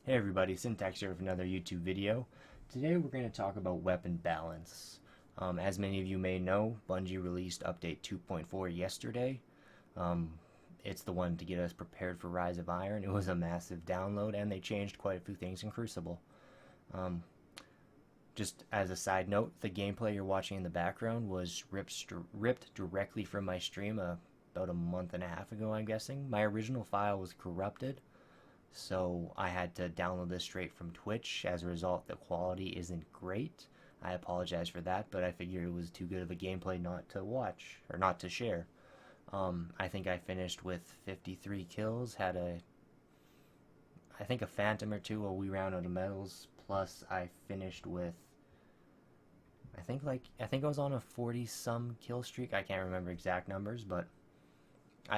Hey everybody, Syntax here with another YouTube video. Today we're going to talk about weapon balance. As many of you may know, Bungie released update 2.4 yesterday. Um, it's the one to get us prepared for Rise of Iron. It was a massive download and they changed quite a few things in Crucible. Um, just as a side note, the gameplay you're watching in the background was ripped directly from my stream about a month and a half ago, I'm guessing. My original file was corrupted, so I had to download this straight from Twitch. As a result, the quality isn't great. I apologize for that, but I figured it was too good of a gameplay not to watch, or not to share. I think I finished with 53 kills, had I think a phantom or two, a wee round of medals, plus I finished with, I think I was on a 40 some kill streak. I can't remember exact numbers, but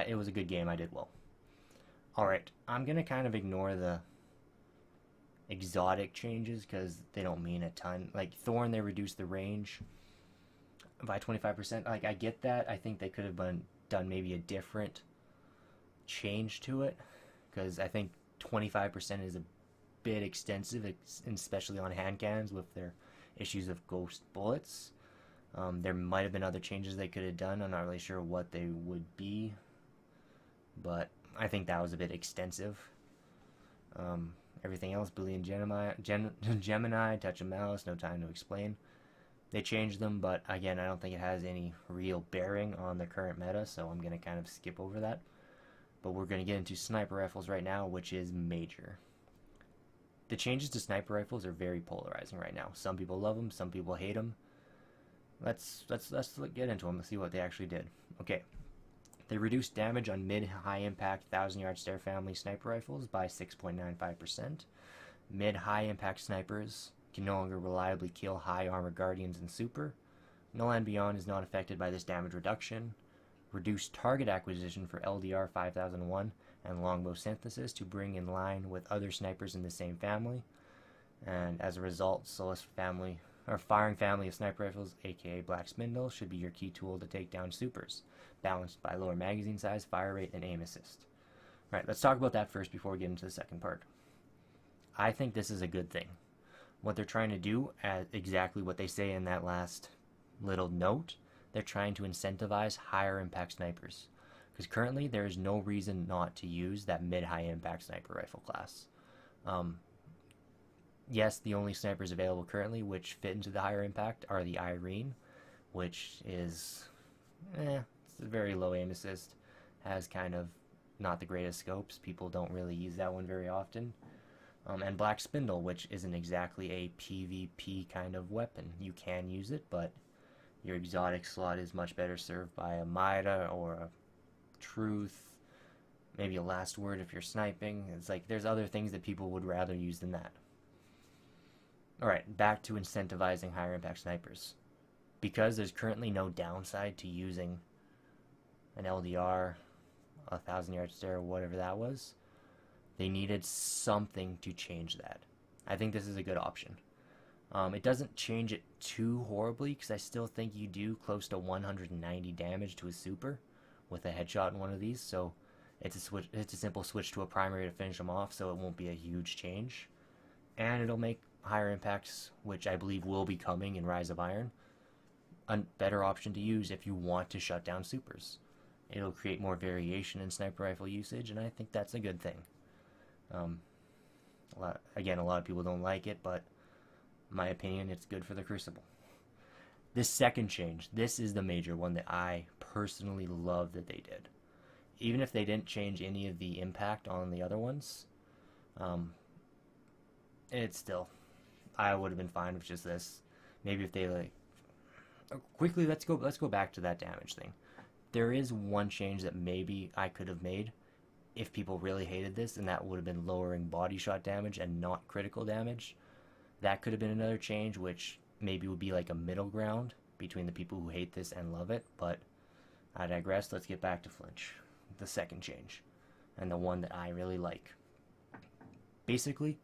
it was a good game. I did well. Alright, I'm going to kind of ignore the exotic changes because they don't mean a ton. Like Thorn, they reduced the range by 25%. Like, I get that. I think they could have done maybe a different change to it because I think 25% is a bit extensive, especially on hand cannons with their issues of ghost bullets. There might have been other changes they could have done. I'm not really sure what they would be, but I think that was a bit extensive. Everything else, Boolean Gemini, touch a mouse, no time to explain. They changed them, but again, I don't think it has any real bearing on the current meta, so I'm going to kind of skip over that. But we're going to get into sniper rifles right now, which is major. The changes to sniper rifles are very polarizing right now. Some people love them, some people hate them. Let's get into them and see what they actually did. Okay. They reduced damage on mid-high impact 1,000-yard stare family sniper rifles by 6.95%. Mid-high impact snipers can no longer reliably kill high armor guardians and super. Null and Beyond is not affected by this damage reduction. Reduced target acquisition for LDR 5001 and longbow synthesis to bring in line with other snipers in the same family. And as a result, Solus family or firing family of sniper rifles, aka Black Spindle, should be your key tool to take down supers, balanced by lower magazine size, fire rate, and aim assist. Alright, let's talk about that first before we get into the second part. I think this is a good thing. What they're trying to do, exactly what they say in that last little note, they're trying to incentivize higher impact snipers. Because currently there is no reason not to use that mid-high impact sniper rifle class. Yes, the only snipers available currently which fit into the higher impact are the Irene, which is, it's a very low aim assist, has kind of not the greatest scopes. People don't really use that one very often. And Black Spindle, which isn't exactly a PvP kind of weapon. You can use it, but your exotic slot is much better served by a Mida or a Truth, maybe a Last Word if you're sniping. It's like there's other things that people would rather use than that. Alright, back to incentivizing higher impact snipers. Because there's currently no downside to using an LDR, 1,000-yard stare, whatever that was, they needed something to change that. I think this is a good option. It doesn't change it too horribly, because I still think you do close to 190 damage to a super with a headshot in one of these, so it's a simple switch to a primary to finish them off, so it won't be a huge change. And it'll make higher impacts, which I believe will be coming in Rise of Iron, a better option to use if you want to shut down supers. It'll create more variation in sniper rifle usage, and I think that's a good thing. A lot of people don't like it, but in my opinion, it's good for the Crucible. This second change, this is the major one that I personally love that they did. Even if they didn't change any of the impact on the other ones, it's still, I would have been fine with just this. Maybe if they quickly, let's go back to that damage thing. There is one change that maybe I could have made if people really hated this, and that would have been lowering body shot damage and not critical damage. That could have been another change, which maybe would be like a middle ground between the people who hate this and love it, but I digress. Let's get back to Flinch. The second change, and the one that I really like. Basically,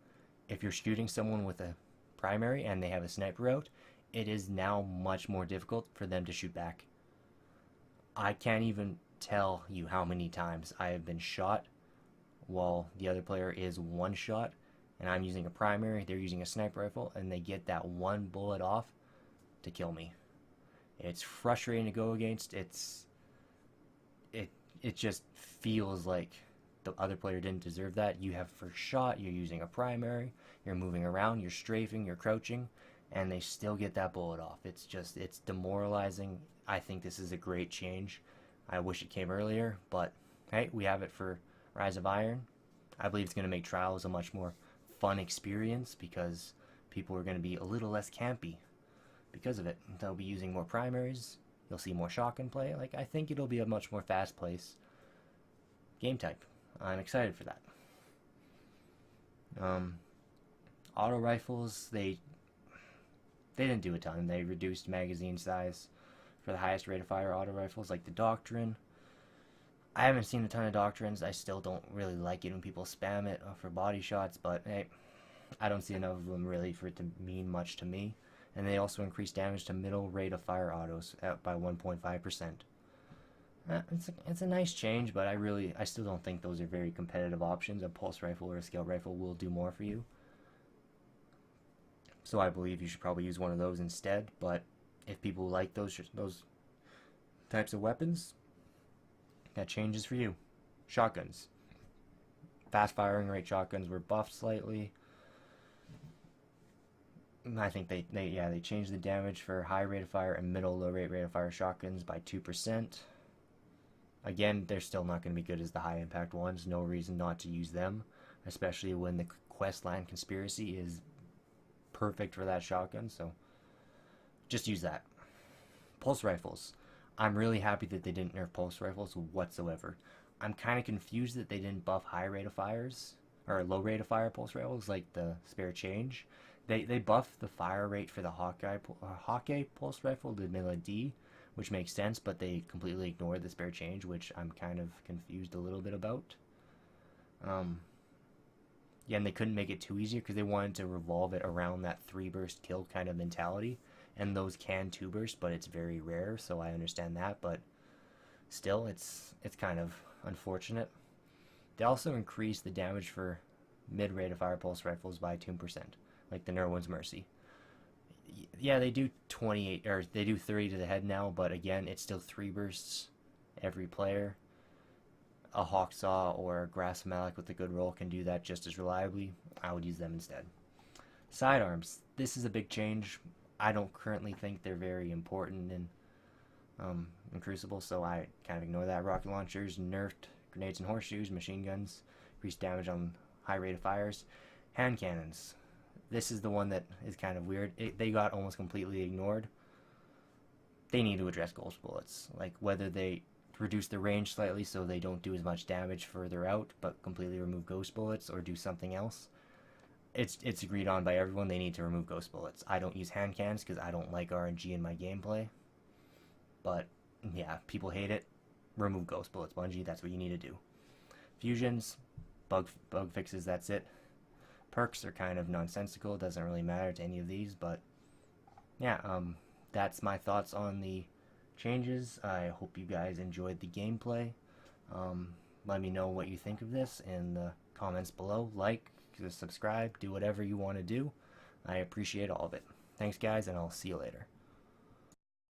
if you're shooting someone with a primary and they have a sniper out, it is now much more difficult for them to shoot back. I can't even tell you how many times I have been shot while the other player is one shot and I'm using a primary, they're using a sniper rifle, and they get that one bullet off to kill me. It's frustrating to go against. It just feels like the other player didn't deserve that. You have first shot, you're using a primary, you're moving around, you're strafing, you're crouching, and they still get that bullet off. It's demoralizing. I think this is a great change. I wish it came earlier, but hey, we have it for Rise of Iron. I believe it's going to make Trials a much more fun experience because people are going to be a little less campy because of it. They'll be using more primaries. You'll see more shotgun play. Like, I think it'll be a much more fast-paced game type. I'm excited for that. Auto rifles, they didn't do a ton. They reduced magazine size for the highest rate of fire auto rifles, like the Doctrine. I haven't seen a ton of Doctrines. I still don't really like it when people spam it for body shots, but hey, I don't see enough of them really for it to mean much to me. And they also increase damage to middle rate of fire autos by 1.5%. It's a nice change, but I still don't think those are very competitive options. A pulse rifle or a scout rifle will do more for you. So I believe you should probably use one of those instead. But if people like those types of weapons, that changes for you. Shotguns. Fast firing rate shotguns were buffed slightly. I think they changed the damage for high rate of fire and middle low rate of fire shotguns by 2%. Again, they're still not going to be good as the high impact ones. No reason not to use them, especially when the Questland Conspiracy is perfect for that shotgun. So just use that. Pulse rifles. I'm really happy that they didn't nerf pulse rifles whatsoever. I'm kind of confused that they didn't buff high rate of fires or low rate of fire pulse rifles like the Spare Change. They buffed the fire rate for the Hawkeye pulse rifle, the Mila D, which makes sense, but they completely ignored the Spare Change, which I'm kind of confused a little bit about. Yeah, and they couldn't make it too easy because they wanted to revolve it around that 3-burst kill kind of mentality, and those can 2-burst, but it's very rare, so I understand that, but still, it's kind of unfortunate. They also increased the damage for mid-rate of fire pulse rifles by 2%. Like the Nerwin's Mercy. Yeah, they do 28 or they do 30 to the head now, but again, it's still 3 bursts every player. A Hawksaw or a Grass Malik with a good roll can do that just as reliably. I would use them instead. Sidearms. This is a big change. I don't currently think they're very important in Crucible, so I kind of ignore that. Rocket launchers, nerfed grenades and horseshoes, machine guns, increased damage on high rate of fires, hand cannons. This is the one that is kind of weird. They got almost completely ignored. They need to address ghost bullets. Like whether they reduce the range slightly so they don't do as much damage further out, but completely remove ghost bullets or do something else. It's agreed on by everyone. They need to remove ghost bullets. I don't use hand cannons because I don't like RNG in my gameplay. But yeah, people hate it. Remove ghost bullets, Bungie. That's what you need to do. Fusions, bug fixes. That's it. Perks are kind of nonsensical. It doesn't really matter to any of these, but yeah, that's my thoughts on the changes. I hope you guys enjoyed the gameplay. Let me know what you think of this in the comments below. Like, subscribe, do whatever you want to do. I appreciate all of it. Thanks, guys, and I'll see you later.